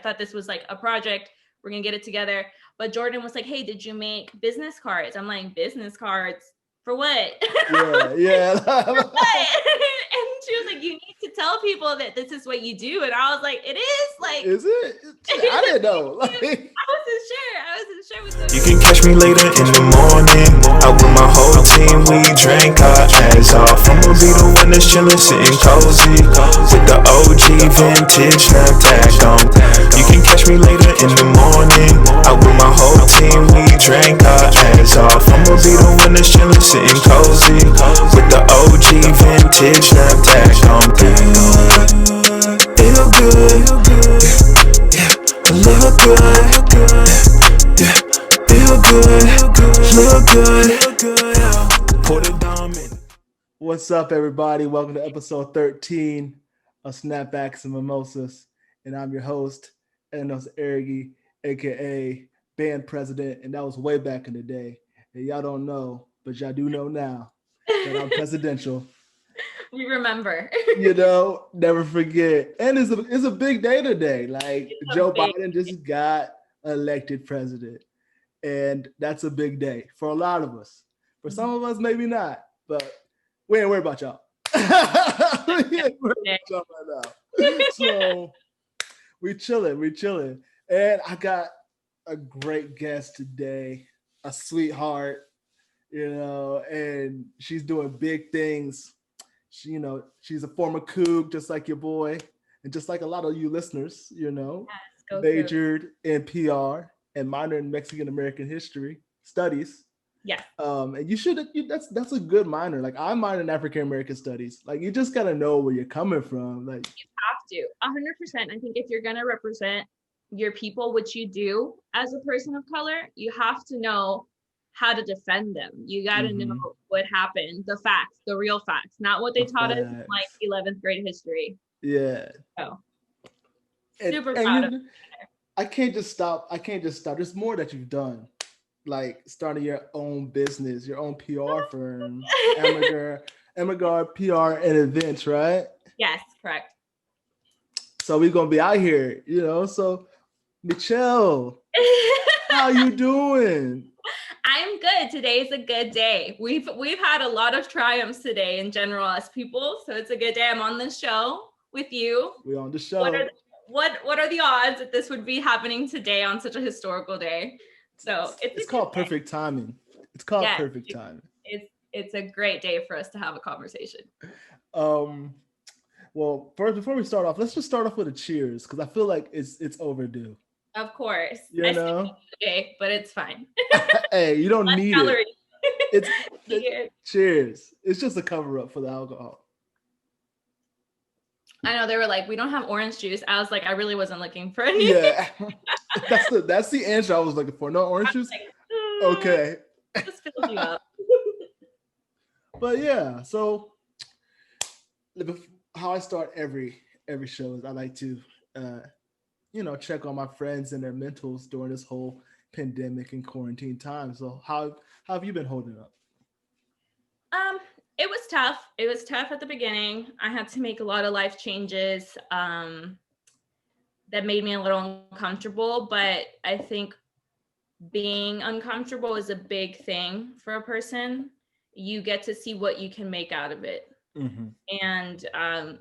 thought this was like a project. We're going to get it together. But Jordan was like, hey, did you make business cards? I'm like, business cards? For what? Yeah. For what? And she was like, you need to tell people that this is what you do. And I was like, it is? Like, is it? I didn't know. I wasn't sure with those. You can catch me later in the morning. Out with my whole team, we drink our ass off. I'ma be the one that's chillin', sitting cozy with the OG vintage Snapback on. You can catch me later in the morning. Out with my whole team, we drink our ass off. I'ma be the one that's chillin', sitting cozy with the OG vintage Snapback on. Feel good, yeah, look good, yeah, feel good, look good. Put it down. What's up, everybody? Welcome to episode 13 of Snapbacks and Mimosas. And I'm your host, Enos Ergi, aka band president. And that was way back in the day. And y'all don't know, but y'all do know now that I'm presidential. We remember. Never forget. And it's a big day today. Like Joe Biden just got elected president. And that's a big day for a lot of us. For some of us, maybe not. But we ain't worried about y'all. We ain't worried about y'all right now. So we chilling. And I got a great guest today, a sweetheart, and she's doing big things. She's a former Coug, just like your boy, and just like a lot of you listeners, majored in PR and minor in Mexican American history studies. Yeah. And that's a good minor. Like I minor in African American studies. Like you just gotta know where you're coming from. Like you have to 100%. I think if you're gonna represent your people, which you do as a person of color, you have to know how to defend them. You got to know what happened, the facts, the real facts, not what they taught us in like 11th grade history. Yeah. So super proud of it. I can't just stop. There's more that you've done, like starting your own business, your own PR firm, Almaguer PR and events, right? Yes, correct. So we're gonna be out here, So Michell, how you doing? I'm good. Today's a good day. We've had a lot of triumphs today in general as people, so it's a good day. I'm on the show with you. We're on the show. What are the odds that this would be happening today on such a historical day? So it's called perfect timing. It's called perfect timing. It's a great day for us to have a conversation. Well, first, before we start off, let's just start off with a cheers because I feel like it's overdue. Of course. Okay, but it's fine. Hey, you don't need it. Cheers. It's just a cover up for the alcohol. I know they were like, we don't have orange juice. I was like, I really wasn't looking for any. Yeah, that's the answer I was looking for. No orange juice. Like, okay. Just fills you up. But yeah, so how I start every show is I like to check on my friends and their mentals during this whole pandemic and quarantine time. So how have you been holding up? It was tough. It was tough at the beginning. I had to make a lot of life changes that made me a little uncomfortable, but I think being uncomfortable is a big thing for a person. You get to see what you can make out of it. Mm-hmm. And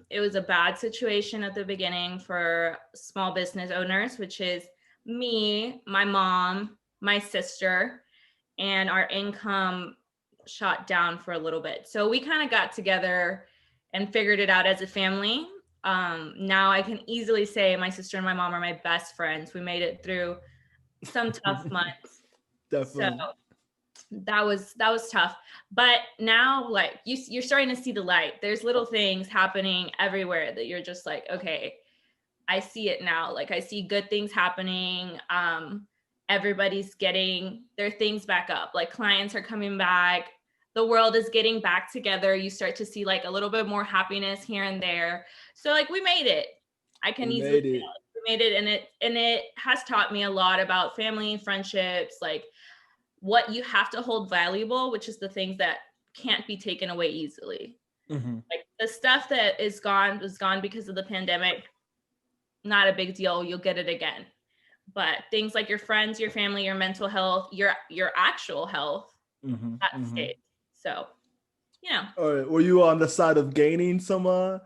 it was a bad situation at the beginning for small business owners, which is me, my mom, my sister, and our income shot down for a little bit. So we kind of got together and figured it out as a family. Now I can easily say my sister and my mom are my best friends. We made it through some tough months. Definitely. So that was tough, but now like you're starting to see the light. There's little things happening everywhere that you're just like, okay, I see it now. Like I see good things happening. Everybody's getting their things back up. Like clients are coming back. The world is getting back together. You start to see like a little bit more happiness here and there. So like we made it. I can easily say we made it, and it has taught me a lot about family, friendships, like what you have to hold valuable, which is the things that can't be taken away easily. Mm-hmm. Like the stuff that was gone because of the pandemic. not a big deal. You'll get it again. But things like your friends, your family, your mental health, your actual health, that stayed. So, yeah. All right. Were you on the side of gaining some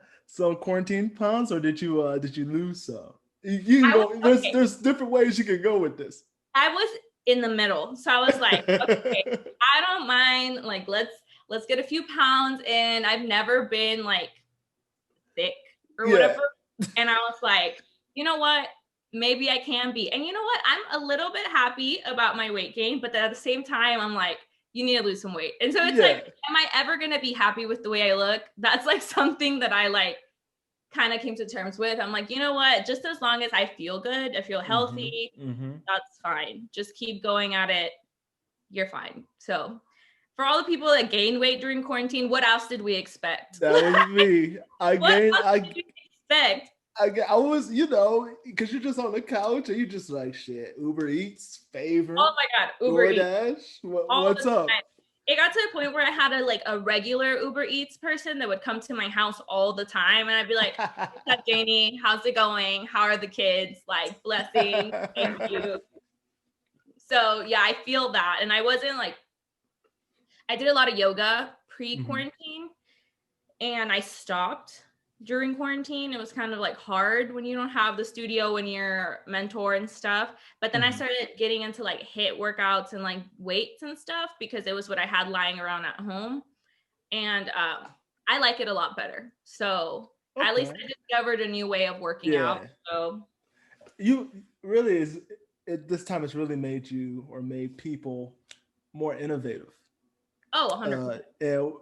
quarantine pounds, or did you lose some? You can go. There's different ways you can go with this. I was in the middle, so I was like, okay, I don't mind. Like, let's get a few pounds in. I've never been like thick or whatever, and I was like, you know what? Maybe I can be. And you know what? I'm a little bit happy about my weight gain, but at the same time, I'm like, you need to lose some weight. And so it's like, am I ever going to be happy with the way I look? That's like something that I like kind of came to terms with. I'm like, you know what? Just as long as I feel good, I feel healthy, that's fine. Just keep going at it. You're fine. So for all the people that gained weight during quarantine, what else did we expect? That was me. What else did we expect? I was, because you're just on the couch and you just like, shit, Uber Eats, Favor. Oh my God, Uber DoorDash. Eats. What's up? It got to the point where I had a regular Uber Eats person that would come to my house all the time. And I'd be like, what's up, Janie? How's it going? How are the kids? Like, blessing. Thank you. So yeah, I feel that. And I wasn't like, I did a lot of yoga pre-quarantine and I stopped during quarantine. It was kind of like hard when you don't have the studio, when you're mentor and stuff. But then I started getting into like HIIT workouts and like weights and stuff because it was what I had lying around at home. And I like it a lot better. So at least I discovered a new way of working out. So you really this time it's really made you or made people more innovative. Oh, 100%.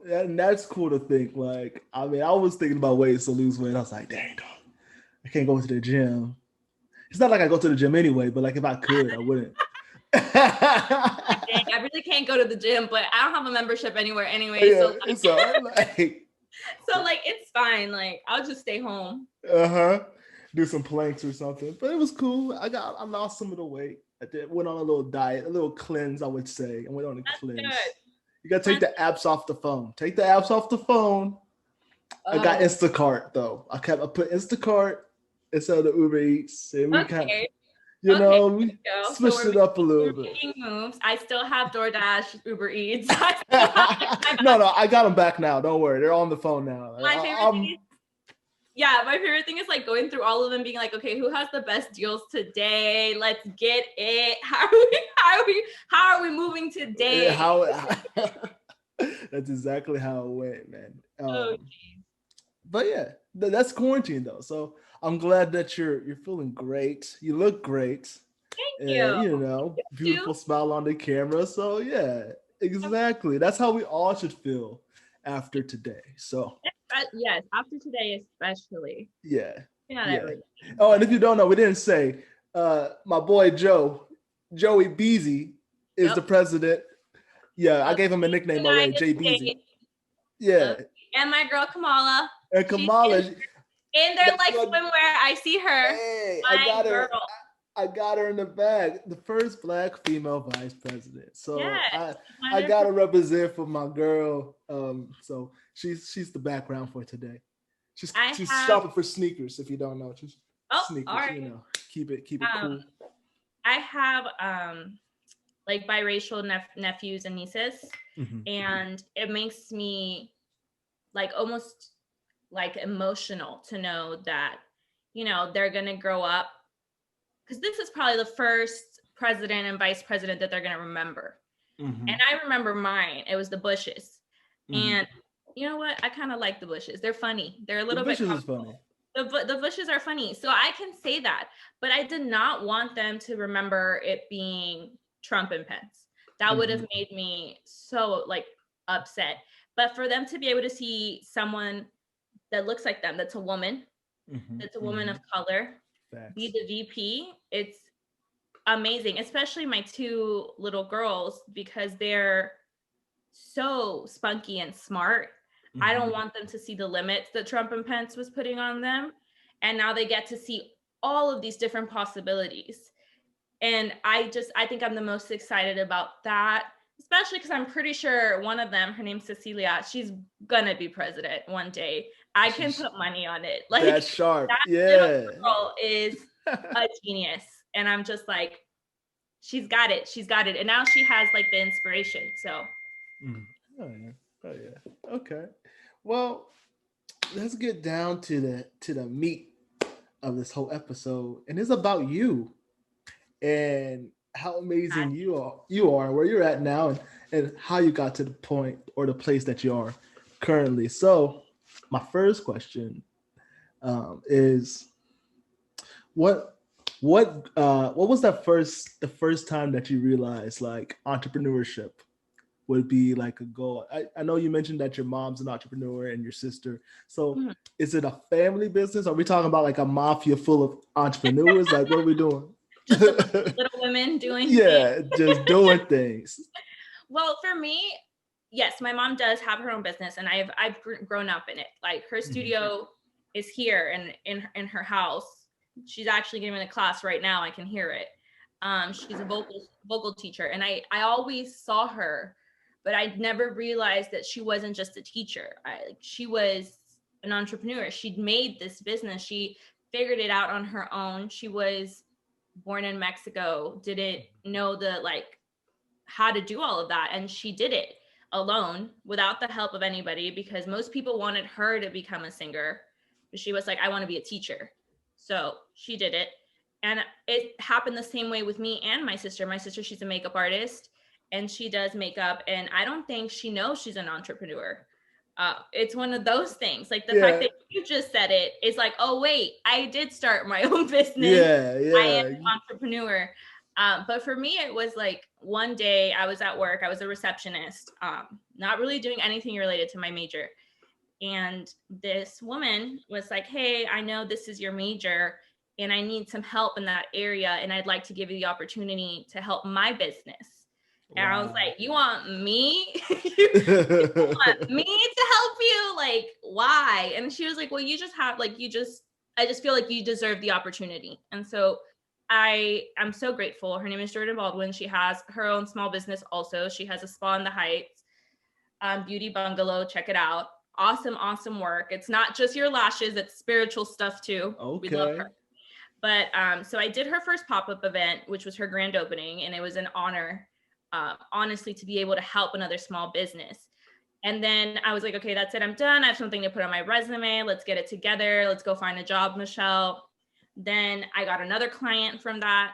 And that's cool to think. Like, I mean, I was thinking about ways to lose weight. I was like, dang, dog, I can't go to the gym. It's not like I go to the gym anyway, but like if I could, I wouldn't. Dang, I really can't go to the gym, but I don't have a membership anywhere anyway. So it's fine. Like, I'll just stay home. Do some planks or something. But it was cool. I lost some of the weight. Went on a little diet, a little cleanse, I would say. I went on a cleanse. Good. You gotta take the apps off the phone. Take the apps off the phone. I got Instacart though. I put Instacart instead of the Uber Eats. And we we switched it up a little bit. Moves. I still have DoorDash, Uber Eats. No, I got them back now. Don't worry, they're on the phone now. My favorite thing is like going through all of them, being like, okay, who has the best deals today? Let's get it. How are we moving today? That's exactly how it went, man. But yeah, that's quarantine though. So I'm glad that you're feeling great. You look great. Thank you. You beautiful smile on the camera. So yeah, exactly. That's how we all should feel after today. So yes, after today especially. Yeah. Oh, and if you don't know, we didn't say my boy Joey Beasy is the president. Yeah, I gave him a nickname already, Jay Beasy. Yeah. And my girl Kamala. And Kamala. In their like swimwear, I see her. Hey, I got her in the bag. The first Black female vice president. So I got to represent for my girl. So she's the background for today. She's shopping for sneakers. If you don't know, she's sneakers. All right. Keep it cool. I have like biracial nephews and nieces, and it makes me like almost like emotional to know that they're gonna grow up, because this is probably the first president and vice president that they're gonna remember. And I remember mine. It was the Bushes, and you know what? I kind of like the Bushes. They're funny. They're a little bit. The Bushes is funny. The Bushes are funny, so I can say that. But I did not want them to remember it being Trump and Pence. That would have made me so like upset. But for them to be able to see someone that looks like them, that's a woman, that's a woman of color, be the VP, it's amazing. Especially my two little girls, because they're so spunky and smart. I don't want them to see the limits that Trump and Pence was putting on them. And now they get to see all of these different possibilities. And I think I'm the most excited about that, especially because I'm pretty sure one of them, her name's Cecilia, she's gonna be president one day. I can put money on it. Like that's sharp. That little girl is a genius. And I'm just like, she's got it. She's got it. And now she has like the inspiration. So. Oh yeah. Okay. Well, let's get down to the meat of this whole episode. And it's about you and how amazing you are, where you're at now, and how you got to the point or the place that you are currently. So my first question is what was the first time that you realized like entrepreneurship would be like a goal? I know you mentioned that your mom's an entrepreneur and your sister. So is it a family business? Are we talking about like a mafia full of entrepreneurs? Like what are we doing? Just a bunch of little women doing things. Just doing things. Well, for me, yes, my mom does have her own business, and I've grown up in it. Like her studio is here and in her house. She's actually giving a class right now. I can hear it. She's a vocal teacher, and I always saw her, but I never realized that she wasn't just a teacher. She was an entrepreneur. She'd made this business. She figured it out on her own. She was born in Mexico, didn't know how to do all of that. And she did it alone without the help of anybody, because most people wanted her to become a singer. But she was like, I want to be a teacher. So she did it. And it happened the same way with me and my sister. My sister, she's a makeup artist and she does makeup. And I don't think she knows she's an entrepreneur. It's one of those things. Like the fact that you just said it is like, oh, wait, I did start my own business. I am an entrepreneur. But for me, it was like one day I was at work. I was a receptionist, not really doing anything related to my major. And this woman was like, hey, I know this is your major and I need some help in that area. And I'd like to give you the opportunity to help my business. And I was like, you want me? You want me to help you? Like, why? And she was like, well, you just have I just feel like you deserve the opportunity. And so I'm so grateful. Her name is Jordan Baldwin. She has her own small business also. She has a spa in the Heights, beauty bungalow. Check it out. Awesome work. It's not just your lashes, it's spiritual stuff too. Okay. We love her. But so I did her first pop-up event, which was her grand opening, and it was an honor, honestly, to be able to help another small business. And then I was like, okay, that's it. I'm done. I have something to put on my resume. Let's get it together. Let's go find a job, Michelle. Then I got another client from that,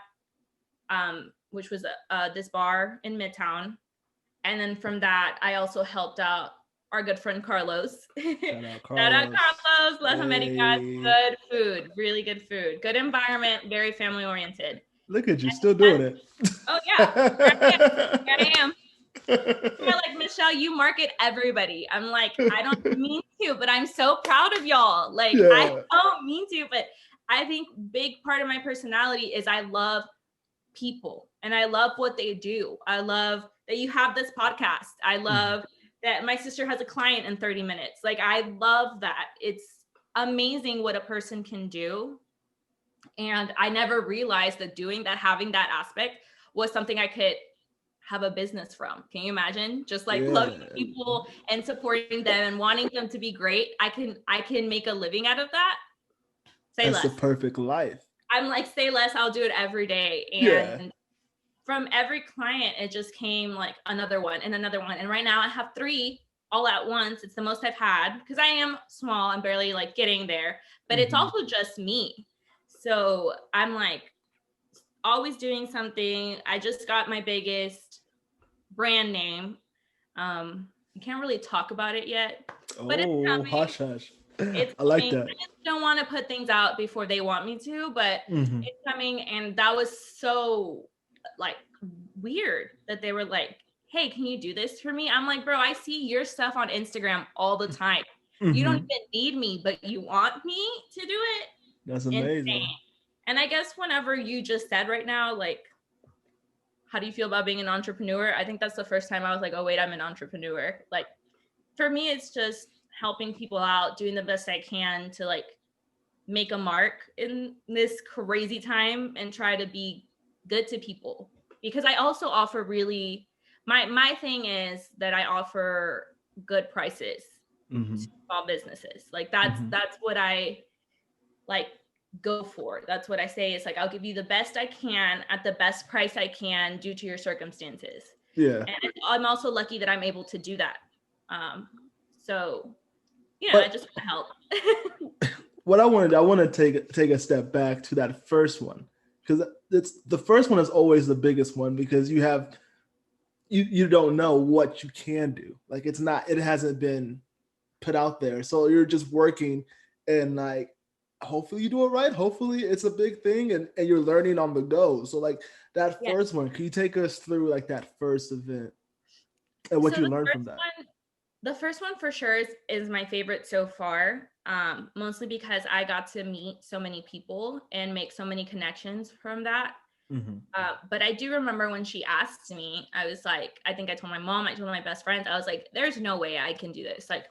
which was this bar in Midtown. And then from that, I also helped out our good friend Carlos. Shout out Carlos. Las Americas. Good food. Really good food. Good environment. Very family oriented. Look at you, still doing it. Oh, yeah. Here I am. You're like, Michelle, you market everybody. I'm like, I don't mean to, but I'm so proud of y'all. Like, I don't mean to, but I think big part of my personality is I love people and I love what they do. I love that you have this podcast. I love that my sister has a client in 30 minutes. Like, I love that. It's amazing what a person can do. And I never realized that having that aspect was something I could have a business from. Can you imagine? Just like loving people and supporting them and wanting them to be great. I can make a living out of that. That's the perfect life. I'm like, say less, I'll do it every day. And from every client, it just came like another one and another one. And right now I have 3 all at once. It's the most I've had because I am small. I'm barely like getting there, but it's also just me. So I'm like always doing something. I just got my biggest brand name. I can't really talk about it yet, but it's coming. Hush, hush. I like that. I just don't want to put things out before they want me to, but it's coming. And that was so like weird that they were like, hey, can you do this for me? I'm like, bro, I see your stuff on Instagram all the time. You don't even need me, but you want me to do it? That's amazing. Insane. And I guess whenever you just said right now, like, how do you feel about being an entrepreneur? I think that's the first time I was like, oh, wait, I'm an entrepreneur. Like, for me, it's just helping people out, doing the best I can to like make a mark in this crazy time and try to be good to people. Because I also offer really, my thing is that I offer good prices. small businesses. Like that's what I like go for. That's what I say. It's like, I'll give you the best I can at the best price I can due to your circumstances. Yeah. And I'm also lucky that I'm able to do that. So I just want to help. What I want to take a step back to that first one, because it's the first one is always the biggest one, because you don't know what you can do. Like it hasn't been put out there. So you're just working, and like, hopefully you do it right. Hopefully it's a big thing, and you're learning on the go. So like that first one, can you take us through like that first event and what you learned from that? The first one for sure is my favorite so far, mostly because I got to meet so many people and make so many connections from that. But I do remember when she asked me, I was like, I think I told my mom, I told my best friends, I was like, there's no way I can do this. Like,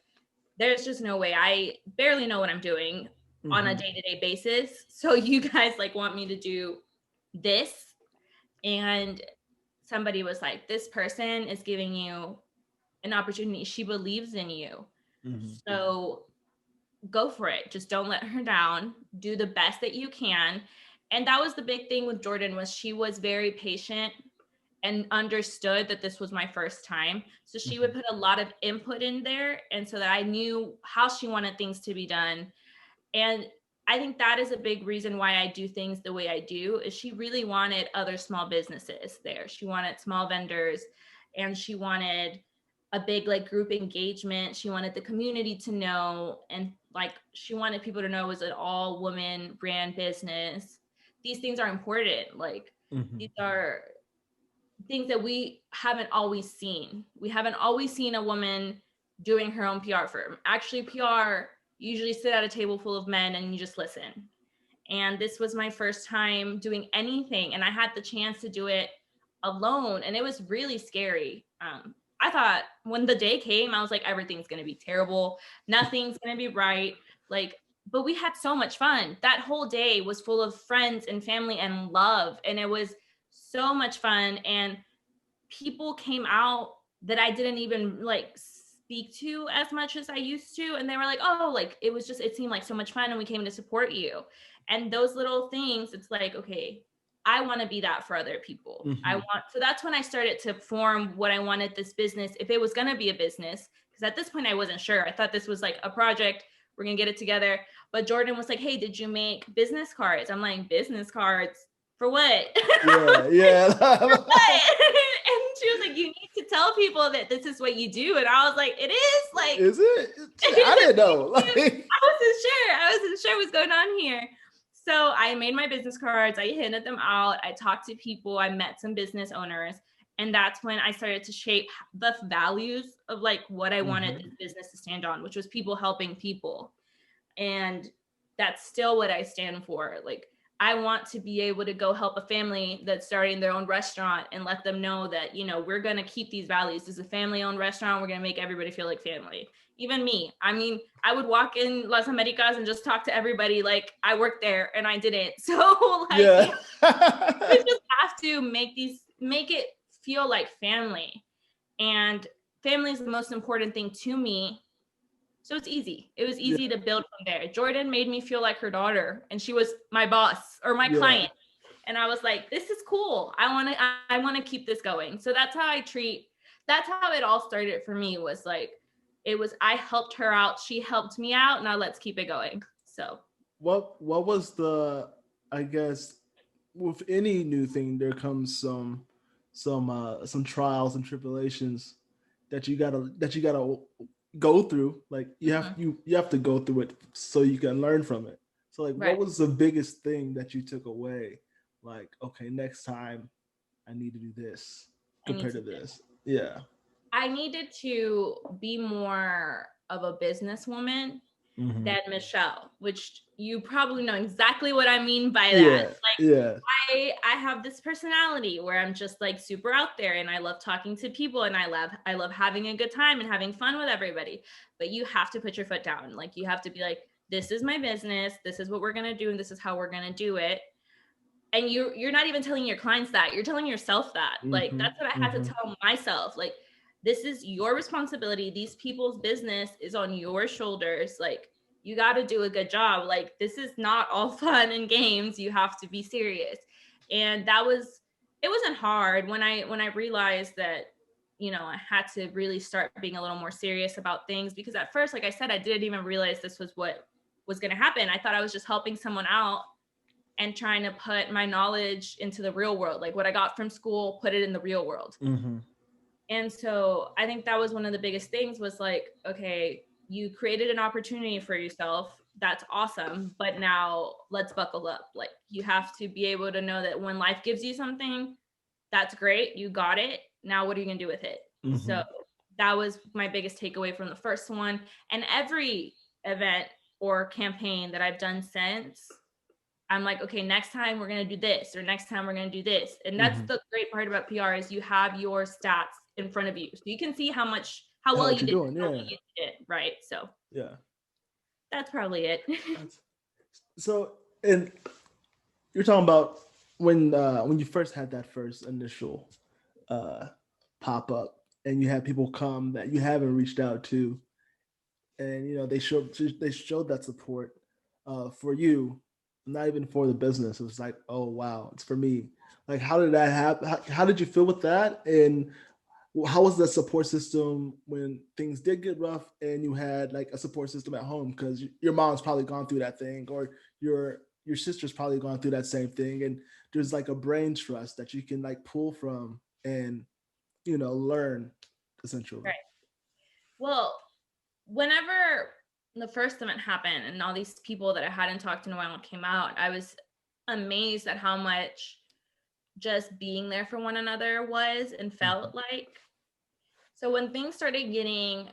there's just no way. I barely know what I'm doing on a day-to-day basis. So you guys like want me to do this. And somebody was like, this person is giving you an opportunity. She believes in you. So go for it. Just don't let her down. Do the best that you can. And that was the big thing with Jordan, was she was very patient and understood that this was my first time. So she would put a lot of input in there. And so that I knew how she wanted things to be done. And I think that is a big reason why I do things the way I do, is she really wanted other small businesses there. She wanted small vendors, and she wanted a big like group engagement. She wanted the community to know, and like she wanted people to know it was an all woman brand business. These things are important. Like these are things that we haven't always seen. We haven't always seen a woman doing her own PR firm. Actually, PR usually sit at a table full of men and you just listen. And this was my first time doing anything, and I had the chance to do it alone, and it was really scary. I thought when the day came, I was like, everything's going to be terrible. Nothing's going to be right. Like, but we had so much fun. That whole day was full of friends and family and love. And it was so much fun. And people came out that I didn't even like speak to as much as I used to. And they were like, oh, like, it seemed like so much fun, and we came to support you. And those little things, it's like, okay, I want to be that for other people. So that's when I started to form what I wanted this business, if it was going to be a business, because at this point I wasn't sure. I thought this was like a project. We're going to get it together. But Jordan was like, hey, did you make business cards? I'm like, business cards? For what? Yeah. For what? And she was like, you need to tell people that this is what you do. And I was like, it is? Like, is it? I didn't know. Like, I wasn't sure what's going on here. So I made my business cards. I handed them out. I talked to people. I met some business owners. And that's when I started to shape the values of like what I wanted this business to stand on, which was people helping people. And that's still what I stand for. Like, I want to be able to go help a family that's starting their own restaurant and let them know that, you know, we're going to keep these values. This is a family-owned restaurant. We're going to make everybody feel like family. Even me. I mean, I would walk in Las Americas and just talk to everybody like I worked there, and I didn't. So like, yeah. we just have to make it feel like family. And family is the most important thing to me. So it's easy. It was easy to build from there. Jordan made me feel like her daughter, and she was my boss or my client. And I was like, this is cool. I want to keep this going. So that's how it all started for me, was like, I helped her out. She helped me out. Now let's keep it going. So what was I guess with any new thing, there comes some trials and tribulations that you gotta go through. Like you have to go through it so you can learn from it. So like, what was the biggest thing that you took away? Like, okay, next time I need to do this compared to this. Yeah. I needed to be more of a businesswoman than Michelle, which you probably know exactly what I mean by that. I have this personality where I'm just like super out there, and I love talking to people, and I love having a good time and having fun with everybody. But you have to put your foot down. Like, you have to be like, this is my business, this is what we're gonna do, and this is how we're gonna do it. And you're not even telling your clients that, you're telling yourself that. Like, that's what I had to tell myself. Like, this is your responsibility. These people's business is on your shoulders. Like, you got to do a good job. Like, this is not all fun and games. You have to be serious. And it wasn't hard when I realized that, I had to really start being a little more serious about things, because at first, like I said, I didn't even realize this was what was going to happen. I thought I was just helping someone out and trying to put my knowledge into the real world. Like, what I got from school, put it in the real world. Mm-hmm. And so I think that was one of the biggest things, was like, okay, you created an opportunity for yourself. That's awesome. But now let's buckle up. Like, you have to be able to know that when life gives you something, that's great. You got it. Now what are you going to do with it? Mm-hmm. So that was my biggest takeaway from the first one. And every event or campaign that I've done since, I'm like, okay, next time we're going to do this, or next time we're going to do this. And that's the great part about PR, is you have your stats in front of you. So you can see how well you did, doing, yeah. you did, right? So yeah, that's probably it. So, and you're talking about when you first had that first initial pop up, and you had people come that you haven't reached out to, and they showed that support for you, not even for the business. It was like, oh wow, it's for me. Like, how did that happen? How did you feel with that? And how was the support system when things did get rough and you had like a support system at home? Because your mom's probably gone through that thing, or your sister's probably gone through that same thing, and there's like a brain trust that you can like pull from and learn, essentially. Right. Well, whenever the first event happened and all these people that I hadn't talked to in a while came out, I was amazed at how much just being there for one another was and felt like. So when things started getting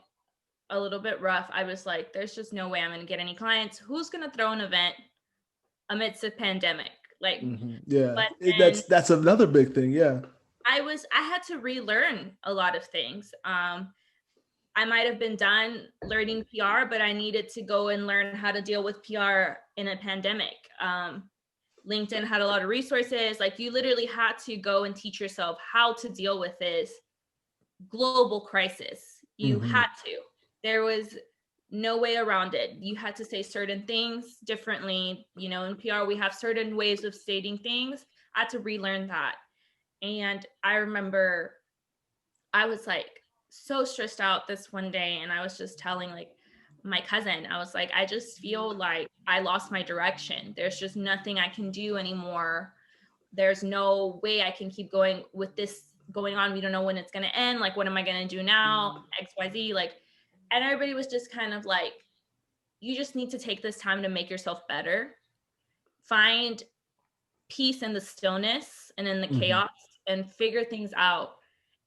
a little bit rough, I was like, there's just no way I'm going to get any clients. Who's going to throw an event amidst a pandemic? Like, yeah, that's another big thing. Yeah. I had to relearn a lot of things. I might have been done learning PR, but I needed to go and learn how to deal with PR in a pandemic. LinkedIn had a lot of resources. Like, you literally had to go and teach yourself how to deal with this global crisis. You had to. There was no way around it. You had to say certain things differently. In PR, we have certain ways of stating things. I had to relearn that. And I remember I was like so stressed out this one day, and I was just telling like my cousin, I was like, I just feel like I lost my direction. There's just nothing I can do anymore. There's no way I can keep going with this going on. We don't know when it's going to end. Like, what am I going to do now? XYZ. Like, and everybody was just kind of like, you just need to take this time to make yourself better. Find peace in the stillness and in the chaos, and figure things out,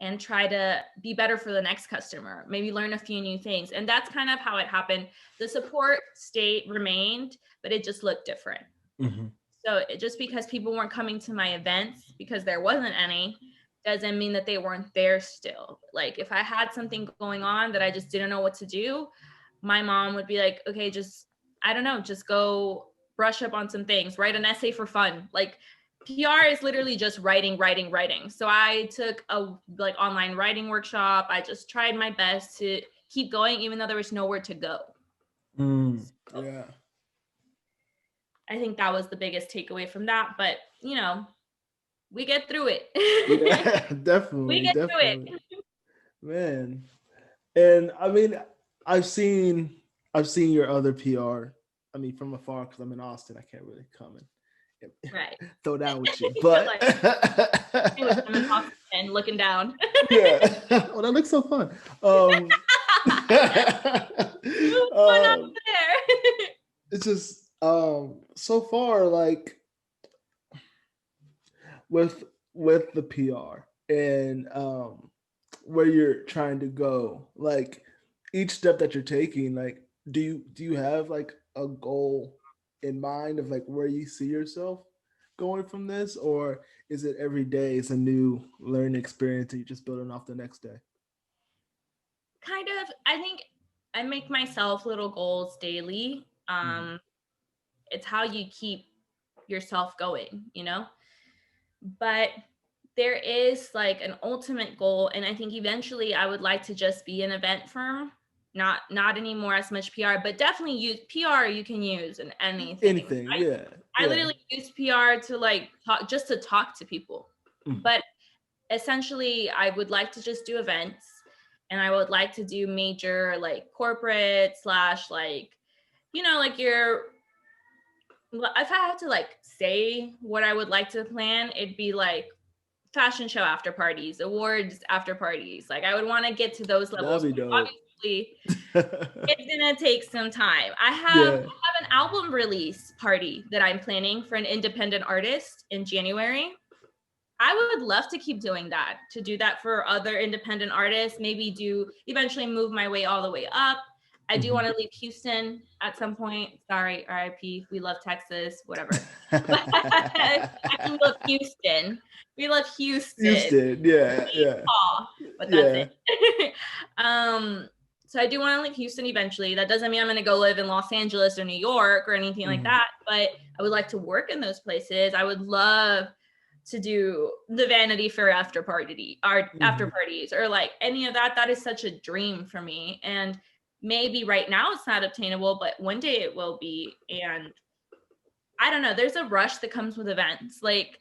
and try to be better for the next customer. Maybe learn a few new things. And that's kind of how it happened. The support remained, but it just looked different. So just because people weren't coming to my events because there wasn't any, doesn't mean that they weren't there still. Like, if I had something going on that I just didn't know what to do, my mom would be like, okay, just go brush up on some things, write an essay for fun. Like, PR is literally just writing. So I took a online writing workshop. I just tried my best to keep going, even though there was nowhere to go. Yeah. I think that was the biggest takeaway from that. But, we get through it. Yeah, definitely. We get through it. Man. And I mean, I've seen your other PR. I mean, from afar, because I'm in Austin, I can't really come and throw down with you. But I'm in Austin and looking down. Yeah. Well, that looks so fun. Fun up there. It's just so far, like, with the PR and where you're trying to go, like, each step that you're taking, like, do you have like a goal in mind of like where you see yourself going from this, or is it every day is a new learning experience and you're just building off the next day? Kind of. I think I make myself little goals daily. It's how you keep yourself going, But there is like an ultimate goal, and I think eventually I would like to just be an event firm, not anymore as much PR, but definitely use PR. You can use in anything. I literally use PR to like talk, just to talk to people. But essentially, I would like to just do events, and I would like to do major like corporate / like, you know, like your, if I had to like say what I would like to plan, it'd be like fashion show after parties, awards after parties. Like I would want to get to those levels. Obviously, it's gonna take some time. I have an album release party that I'm planning for an independent artist in January. I would love to keep doing that, to do that for other independent artists, maybe eventually move my way all the way up. I do want to leave Houston at some point. Sorry, RIP. We love Texas, whatever. I love Houston. We love Houston. But that's it. So I do want to leave Houston eventually. That doesn't mean I'm going to go live in Los Angeles or New York or anything like that. But I would like to work in those places. I would love to do the Vanity Fair after parties or like any of that. That is such a dream for me. And maybe right now it's not obtainable, but one day it will be. And I don't know, there's a rush that comes with events. Like,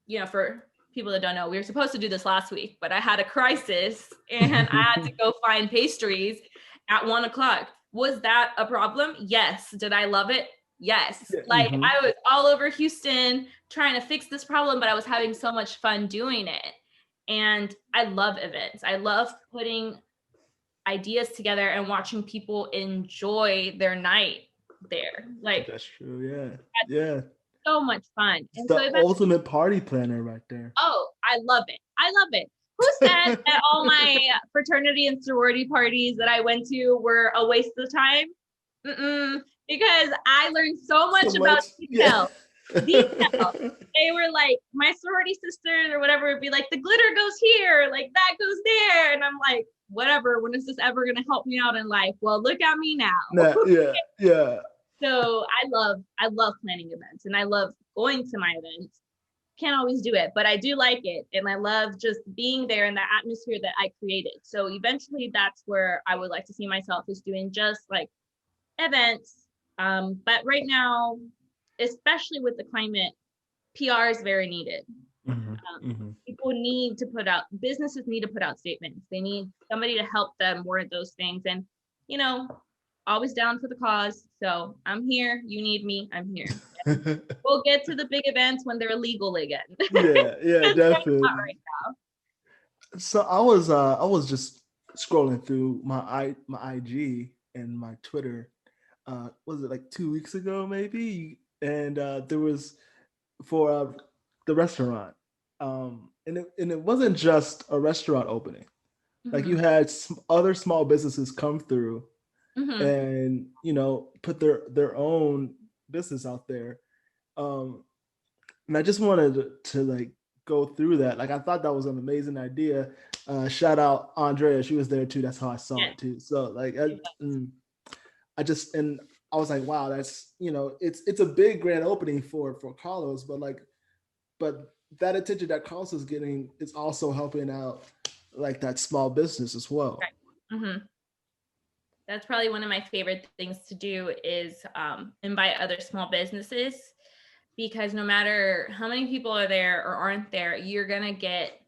you know, for people that don't know, we were supposed to do this last week, but I had a crisis and I had to go find pastries at 1:00. Was that a problem? Yes. Did I love it? Yes. Like I was all over Houston trying to fix this problem, but I was having so much fun doing it. And I love events. I love putting ideas together and watching people enjoy their night there. Like that's true. Yeah. So much fun. It's the ultimate party planner right there. Oh, I love it. Who said that all my fraternity and sorority parties that I went to were a waste of time? Because I learned so much about detail. Detail. They were like, my sorority sisters or whatever would be like, the glitter goes here, like that goes there. And I'm like, whatever, when is this ever going to help me out in life? Well, look at me now. Yeah. So I love planning events and I love going to my events. Can't always do it, but I do like it. And I love just being there in the atmosphere that I created. So eventually that's where I would like to see myself, is doing just like events. But right now, especially with the climate, PR is very needed. People need to businesses need to put out statements. They need somebody to help them word those things. And, you know, always down for the cause. So I'm here. You need me. I'm here. We'll get to the big events when they're legal again. Yeah, definitely. Right now. So I was just scrolling through my IG and my Twitter. Was it like 2 weeks ago, maybe? And there was for the restaurant, and it wasn't just a restaurant opening. Like you had other small businesses come through. And you know, put their own business out there, and I just wanted to like go through that. Like I thought that was an amazing idea. Shout out Andrea, she was there too. That's how I saw it too. So like I was like, wow, that's, you know, it's a big grand opening for Carlos, but that attention that Carlos is getting is also helping out like that small business as well. Right. That's probably one of my favorite things to do is invite other small businesses, because no matter how many people are there or aren't there, you're going to get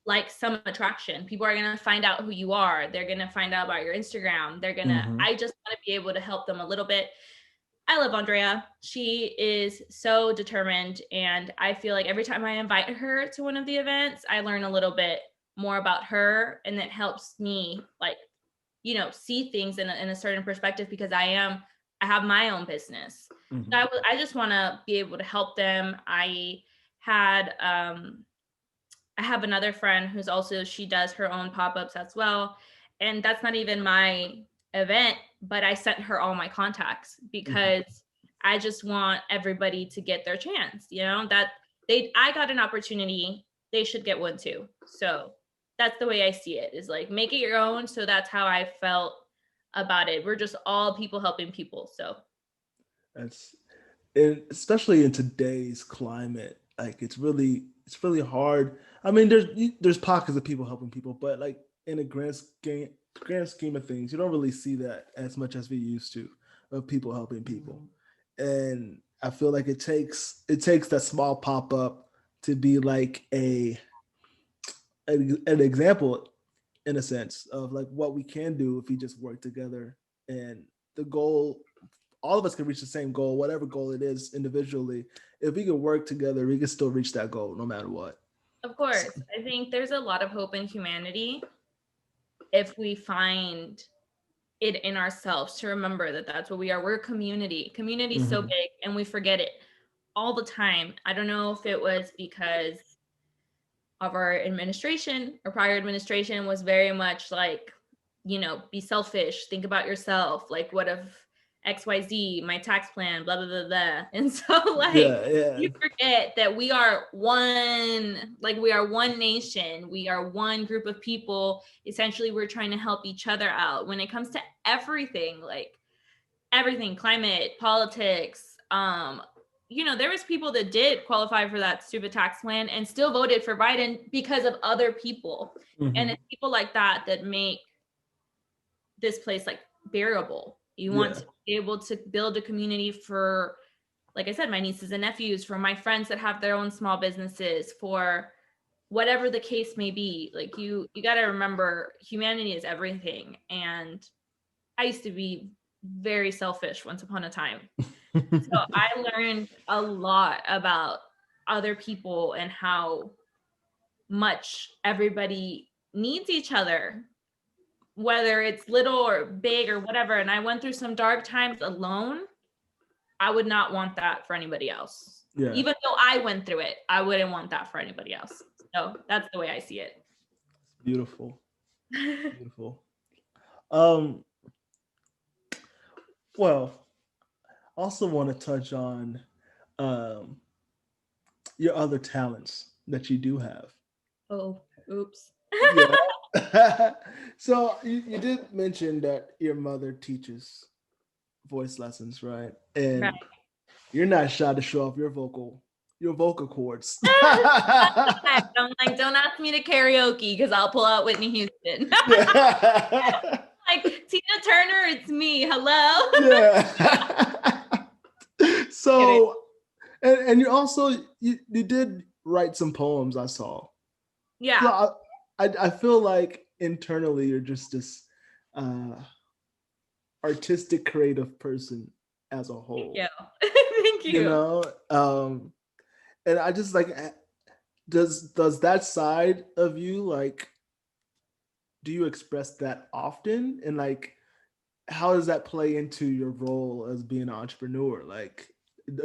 like some attraction. People are going to find out who you are. They're going to find out about your Instagram. They're going to, I just want to be able to help them a little bit. I love Andrea. She is so determined. And I feel like every time I invite her to one of the events, I learn a little bit more about her. And it helps me like, you know, see things in a certain perspective, because I have my own business. So I just want to be able to help them. I have another friend who's also, she does her own pop-ups as well. And that's not even my event, but I sent her all my contacts because I just want everybody to get their chance, you know, that I got an opportunity, they should get one too. So that's the way I see it, is like, make it your own. So that's how I felt about it. We're just all people helping people. So that's, and especially in today's climate, Like it's really hard. I mean, there's pockets of people helping people, but like in a grand scheme of things, you don't really see that as much as we used to, of people helping people. And I feel like it takes that small pop up to be like an example, in a sense, of like what we can do if we just work together. And the goal, all of us can reach the same goal, whatever goal it is individually. If we can work together, we can still reach that goal no matter what. Of course. I think there's a lot of hope in humanity if we find it in ourselves to remember that that's what we are. We're a community. Community is so big and we forget it all the time. I don't know if it was because of our administration or prior administration was very much like, you know, be selfish, think about yourself, like what if XYZ, my tax plan, blah, blah, blah, blah. And so like you forget that we are one, like we are one nation, we are one group of people. Essentially, we're trying to help each other out when it comes to everything, like everything, climate, politics. You know, there was people that did qualify for that stupid tax plan and still voted for Biden because of other people. And it's people like that that make this place like bearable. You want to be able to build a community for, like I said, my nieces and nephews, for my friends that have their own small businesses, for whatever the case may be. Like you got to remember, humanity is everything. And I used to be very selfish once upon a time. So I learned a lot about other people and how much everybody needs each other, whether it's little or big or whatever. And I went through some dark times alone. I would not want that for anybody else. Yeah. Even though I went through it, I wouldn't want that for anybody else. So that's the way I see it. Beautiful. Beautiful. Well, I also want to touch on your other talents that you do have. Oh, oops. Yeah. So you did mention that your mother teaches voice lessons, right? And you're not shy to show off your vocal cords. I'm like, don't ask me to karaoke because I'll pull out Whitney Houston. Like, Tina Turner, it's me. Hello. Yeah. So, and you also you did write some poems, I saw. Yeah. So I feel like internally you're just this artistic, creative person as a whole. Yeah. Thank you. You know, and I just like, does that side of you, like, do you express that often? And like, how does that play into your role as being an entrepreneur? Like,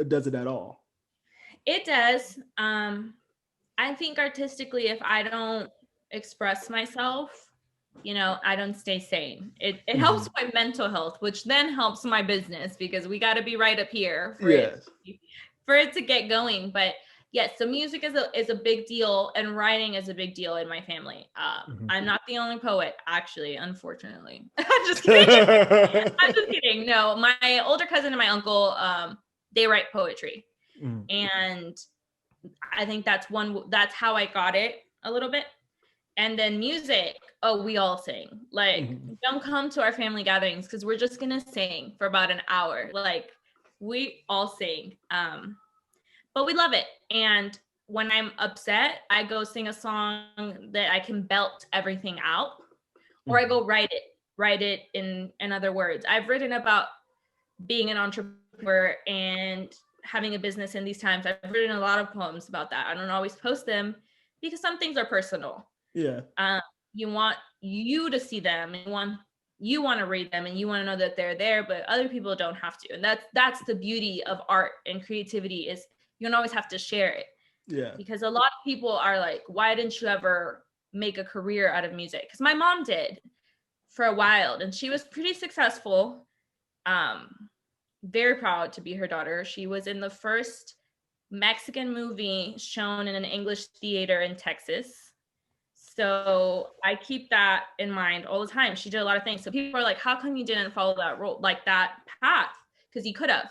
does it at all? It does. I think artistically, if I don't express myself, you know, I don't stay sane. It helps my mental health, which then helps my business, because we got to be right up here for it to get going. But yes, so music is a big deal, and writing is a big deal in my family. I'm not the only poet, actually, unfortunately. I'm just kidding. I'm just kidding. No, my older cousin and my uncle, they write poetry. And I think that's how I got it a little bit. And then music, we all sing. Like, don't come to our family gatherings because we're just gonna sing for about an hour. Like, we all sing. But we love it. And when I'm upset, I go sing a song that I can belt everything out, or I go write it in other words. I've written about being an entrepreneur and having a business in these times. I've written a lot of poems about that. I don't always post them because some things are personal. Yeah. You want you to see them, and you want to read them, and you want to know that they're there, but other people don't have to. And that's the beauty of art and creativity, is you don't always have to share it. Yeah. Because a lot of people are like, why didn't you ever make a career out of music? Because my mom did for a while, and she was pretty successful. Very proud to be her daughter. She was in the first Mexican movie shown in an English theater in Texas. So I keep that in mind all the time. She did a lot of things. So people are like, how come you didn't follow that role, like that path? Because you could have.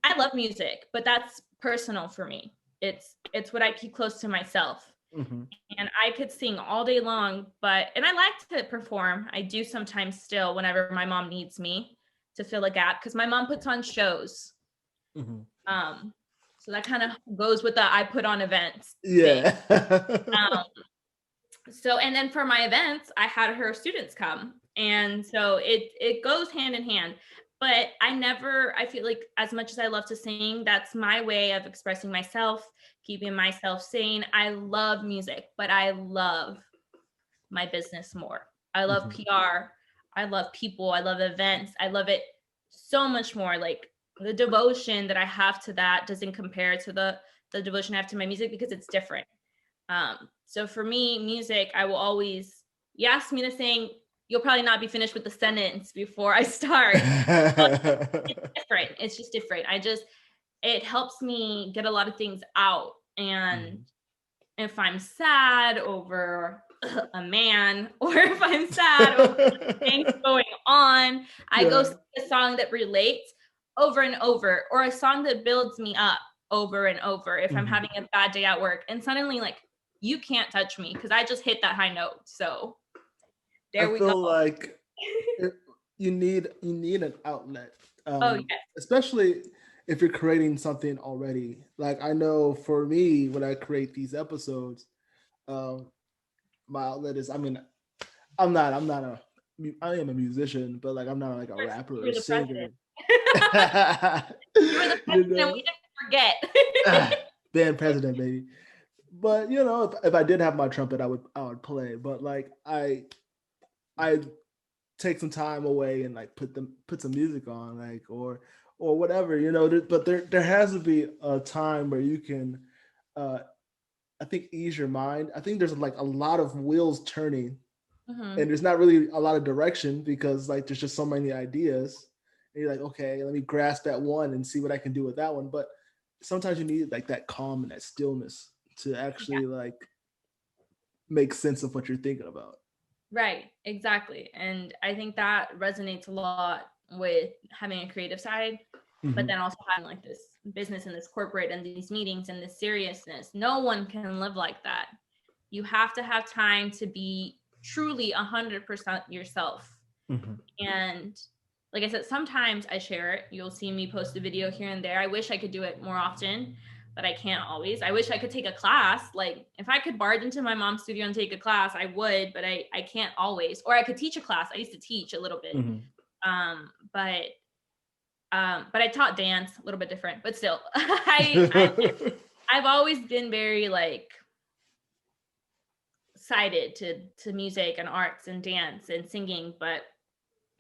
I love music, but that's personal for me. it's what I keep close to myself. And I could sing all day long, and I like to perform. I do sometimes still whenever my mom needs me to fill a gap, because my mom puts on shows. So that kind of goes with the I put on events. Yeah. So, and then for my events, I had her students come. And so it goes hand in hand. But I feel like as much as I love to sing, that's my way of expressing myself, keeping myself sane. I love music, but I love my business more. I love PR. I love people. I love events. I love it so much more. Like, the devotion that I have to that doesn't compare to the devotion I have to my music, because it's different. So for me, music, I will always, you ask me to sing, you'll probably not be finished with the sentence before I start. It's different. It's just different. It helps me get a lot of things out. And if I'm sad over a man, or if I'm sad over things going on, I go sing a song that relates over and over, or a song that builds me up over and over if I'm having a bad day at work. And suddenly, like, you can't touch me because I just hit that high note. So there we go. I feel like you need an outlet. Especially if you're creating something already. Like, I know for me, when I create these episodes, my outlet is, I mean, I am a musician, but like, I'm not like a rapper or a singer. You were the president, we didn't forget. Band president, baby. But if I did have my trumpet, I would play. But like, I take some time away and like put some music on, like, or whatever, but there has to be a time where you can I think ease your mind. I think there's like a lot of wheels turning, and there's not really a lot of direction, because like there's just so many ideas, and you're like, okay, let me grasp that one and see what I can do with that one. But sometimes you need like that calm and that stillness to actually like make sense of what you're thinking about. Right, exactly. And I think that resonates a lot with having a creative side, but then also having like this business and this corporate and these meetings and this seriousness. No one can live like that. You have to have time to be truly 100% yourself. And like I said, sometimes I share it. You'll see me post a video here and there. I wish I could do it more often, but I can't always. I wish I could take a class. Like, if I could barge into my mom's studio and take a class, I would, but I can't always. Or I could teach a class. I used to teach a little bit. But I taught dance, a little bit different, but still, I've always been very like sided to music and arts and dance and singing, but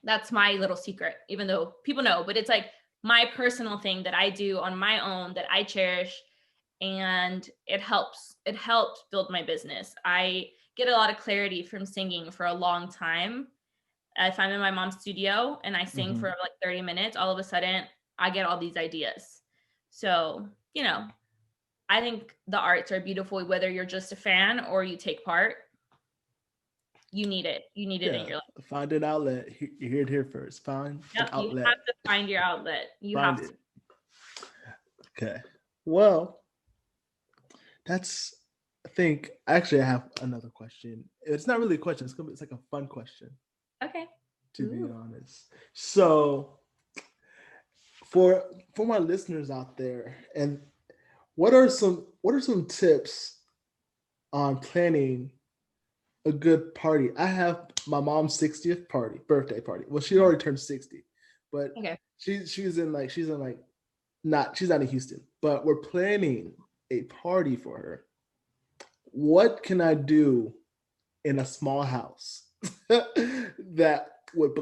that's my little secret, even though people know, but it's like my personal thing that I do on my own that I cherish, and it helps build my business. I get a lot of clarity from singing for a long time. If I'm in my mom's studio and I sing for like 30 minutes, all of a sudden I get all these ideas. So, I think the arts are beautiful, whether you're just a fan or you take part. You need it. You need it in your life. Find an outlet. You heard it here first. Find an outlet. You have to find your outlet. You have to. Okay. Well, I think actually I have another question. It's not really a question. It's like a fun question. Okay. To be honest. So for my listeners out there, and what are some tips on planning a good party? I have my mom's 60th birthday party. Well, she already turned 60, but she's not in Houston, but we're planning a party for her. What can I do in a small house that would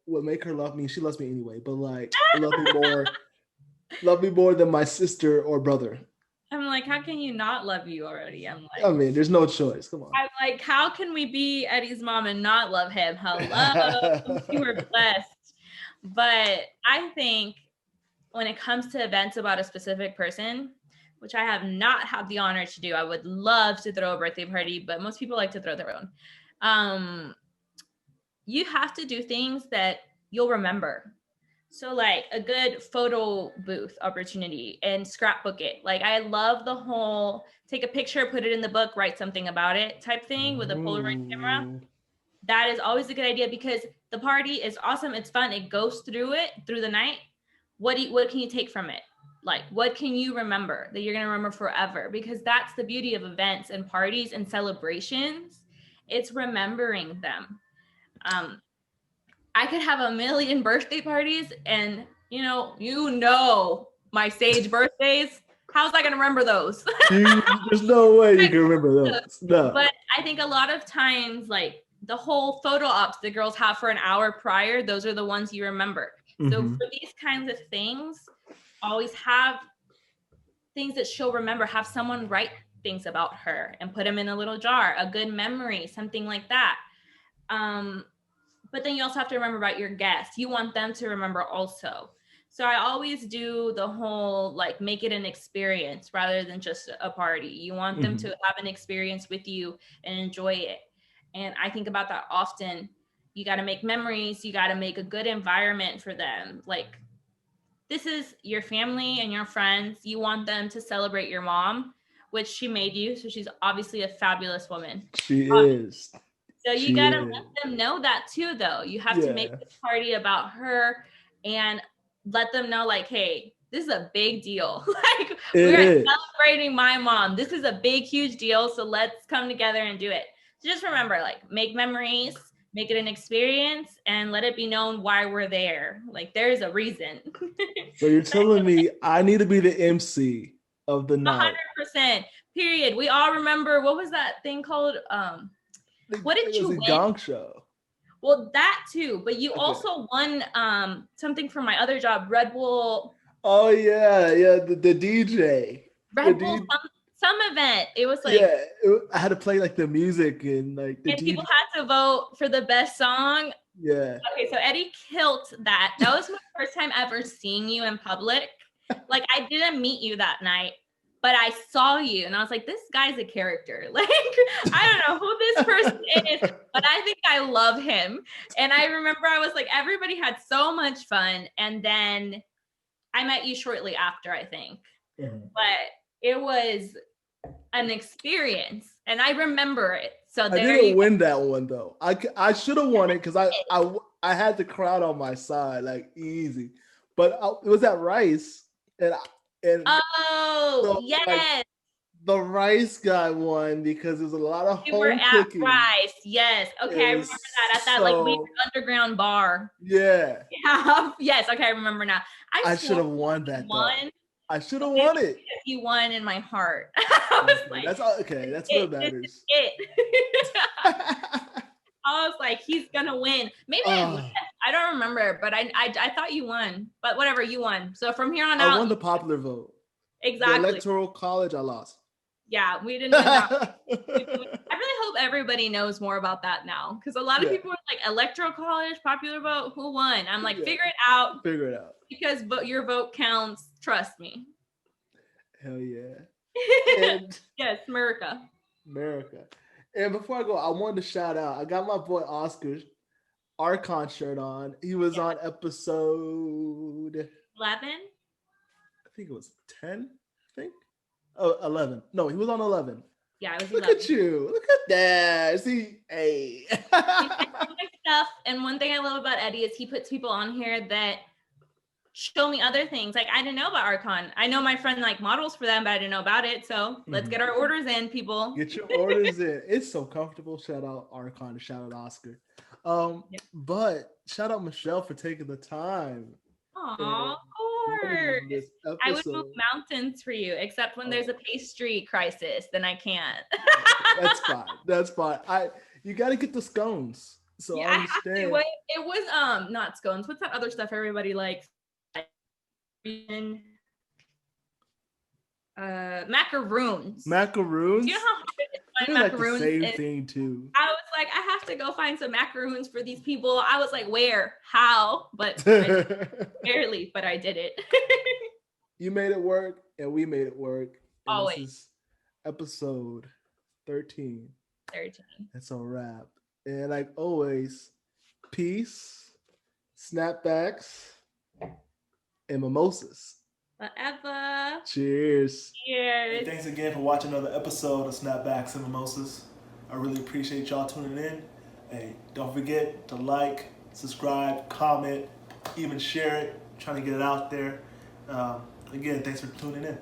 make her love me? She loves me anyway, but like love me more than my sister or brother. I'm like, how can you not love you already? I mean, there's no choice. Come on. I'm like, how can we be Eddie's mom and not love him? Hello. You were blessed. But I think when it comes to events about a specific person, which I have not had the honor to do, I would love to throw a birthday party, but most people like to throw their own. You have to do things that you'll remember. So like a good photo booth opportunity and scrapbook it. Like I love the whole take a picture, put it in the book, write something about it type thing with a Polaroid camera. That is always a good idea because the party is awesome. It's fun. It goes through the night. What can you take from it? Like what can you remember that you're going to remember forever? Because that's the beauty of events and parties and celebrations. It's remembering them. I could have a million birthday parties and my stage birthdays. How's I gonna remember those? There's no way you can remember those. No. But I think a lot of times, like the whole photo ops the girls have for an hour prior, those are the ones you remember. So for these kinds of things, always have things that she'll remember. Have someone write things about her and put them in a little jar, a good memory, something like that. But then you also have to remember about your guests. You want them to remember also. So I always do the whole like make it an experience rather than just a party. You want them to have an experience with you and enjoy it. And I think about that often. You got to make memories. You got to make a good environment for them. Like this is your family and your friends. You want them to celebrate your mom, which she made you. So she's obviously a fabulous woman. She is. So you got to let them know that too, though. You have to make this party about her and let them know like, hey, this is a big deal. Like we're celebrating my mom. This is a big, huge deal. So let's come together and do it. So just remember, like make memories, make it an experience and let it be known why we're there. Like there's a reason. So you're telling me I need to be the MC of the night. 100%. Period. We all remember, what was that thing called? What did you win? Gong show. Well, that too, but you also won something from my other job, Red Bull. Oh yeah, the DJ. Red Bull some event. It was like I had to play like the music and like the and people had to vote for the best song. Yeah. Okay, so Eddie killed that. That was my first time ever seeing you in public. Like I didn't meet you that night. But I saw you and I was like, this guy's a character. Like, I don't know who this person is, but I think I love him. And I remember I was like, everybody had so much fun. And then I met you shortly after, I think. But it was an experience and I remember it. So I didn't win that one though. I should have won it because I had the crowd on my side, like easy. But it was at Rice and yes. Like, the Rice guy won because there's a lot of you were at cooking. Rice, yes. Okay, I remember that at that like weird underground bar. Yeah. Yes. Okay, I remember now. I should have won that. I should have won it. You won in my heart. I was like, that's all. Okay, that's what matters. I was like, he's gonna win. Maybe I don't remember, but I thought you won. But whatever, you won. So from here on out, I won the popular vote. Exactly. The electoral college, I lost. Yeah, we didn't win that. I really hope everybody knows more about that now, because a lot of people are like, electoral college, popular vote, who won? I'm like, figure it out. Figure it out. Because your vote counts. Trust me. Hell yeah. Yes, America. And before I go, I wanted to shout out. I got my boy Oscar's Archon shirt on. He was on episode 11. I think it was 10. I think. Oh, 11. No, he was on 11. Yeah, I was. Look 11. at you. Look at that. See, hey. Stuff. And one thing I love about Eddie is he puts people on here that show me other things. Like I didn't know about Archon. I know my friend like models for them, but I didn't know about it. So let's get our orders in, people. Get your orders in. It's so comfortable. Shout out Archon. Shout out Oscar. But shout out Michelle for taking the time. Aww, of course. I would move mountains for you, except when there's a pastry crisis, then I can't. That's fine. You got to get the scones. So yeah, I understand. It was not scones. What's that other stuff everybody likes? Macaroons. Macaroons? Do you know how hard it is to find macaroons? Like the same thing too. I was like, I have to go find some macaroons for these people. I was like, where? How? But barely, but I did it. You made it work and we made it work. And always. This is episode 13. 13. It's a wrap. And like always, peace, snapbacks, and mimosas. Forever. Cheers. Cheers. Hey, thanks again for watching another episode of Snapbacks and Mimosas. I really appreciate y'all tuning in. Hey, don't forget to like, subscribe, comment, even share it. I'm trying to get it out there. Again, thanks for tuning in.